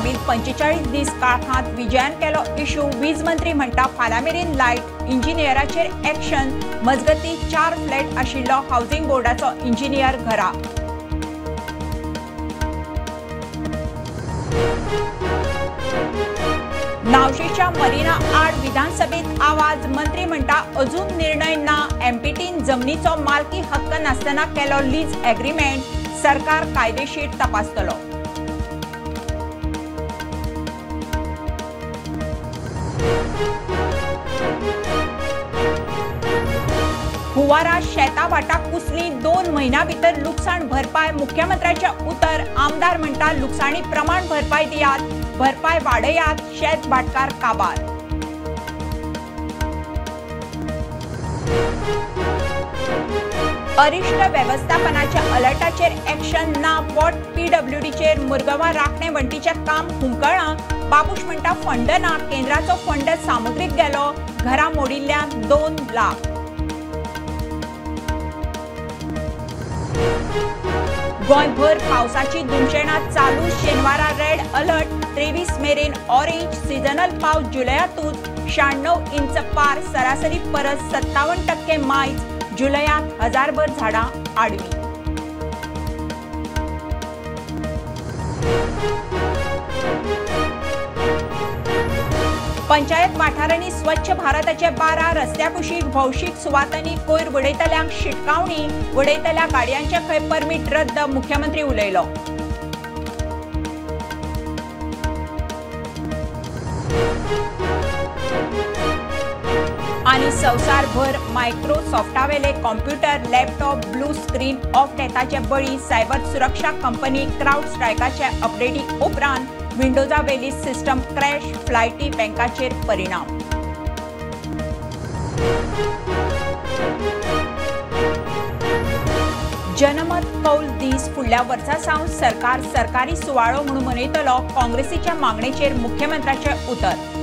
आगामी 45 दीस काळखांत विजयान केलो इश्यू वीज मंत्री म्हणटा फाल्यामेरेन लायट इंजिनियराचेर एक्शन मजगती 4 फ्लॅट आशिल्लो हाऊसिंग बोर्डाचो इंजिनियर घरा। नावशेच्या मरीना आड विधानसभेत आवाज मंत्री म्हणटा अजून निर्णय ना एमपीटीन जमनीचो मालकी हक्क नासतना केलो लीज एग्रीमेंट सरकार कायदेशीर तपासतलो। हुवारा शेता वाटाक कुसली 2 महिन्या भितर लुकसाण भरपाय मुख्यमंत्र्याचे उतर आमदार म्हणटा लुकसाणी प्रमाण भरपाय दियात भरपाय वाडयात शेत भाटकार काबार। अरिष्ट व्यवस्थापनाच्या अलर्टाचेर एक्शन ना वॉट पीडब्ल्यूडीचेर मुरगांवां राखणे वंटीचे काम हुमकळ्ळां बाबूश म्हणटा फंड ना केंद्राचो फंड सामुद्रीक गेलो घरां मोडिल्ल्यान 2 लाख। गोंयभर पावसाची दुमशेणां चालू शेनवारा रेड अलर्ट 23 मेरेन ऑरेंज सीजनल पावस जुलयातूच 96 इंच पार सरासरी परस 57% मायज जुलयात 1000भर झाडां आडवी। पंचायत वाठारांनी स्वच्छ भारताचे 12 रस्त्या कुशीक भौशीक सुवातांनी कोयर उडयतल्यांक शिटकावणी उडयतल्या गाडयांचे खंय परमीट रद्द मुख्यमंत्री उलयलो। आनी संवसारभर मायक्रोसॉफ्टावेले computer laptop blue screen of डेथाचे बळी सायबर सुरक्षा कंपनी क्राउड स्ट्रायकाचे अपडेटी उपरांत विंडोजावेली सिस्टम क्रॅश फ्लायटी बँकाचेर परिणाम। जनमत कौल दीस फुडल्या वर्सा सावन सरकार सरकारी सुवाळो म्हणून मनयतलो काँग्रेसीच्या मागणेचेर मुख्यमंत्र्याचे उतर।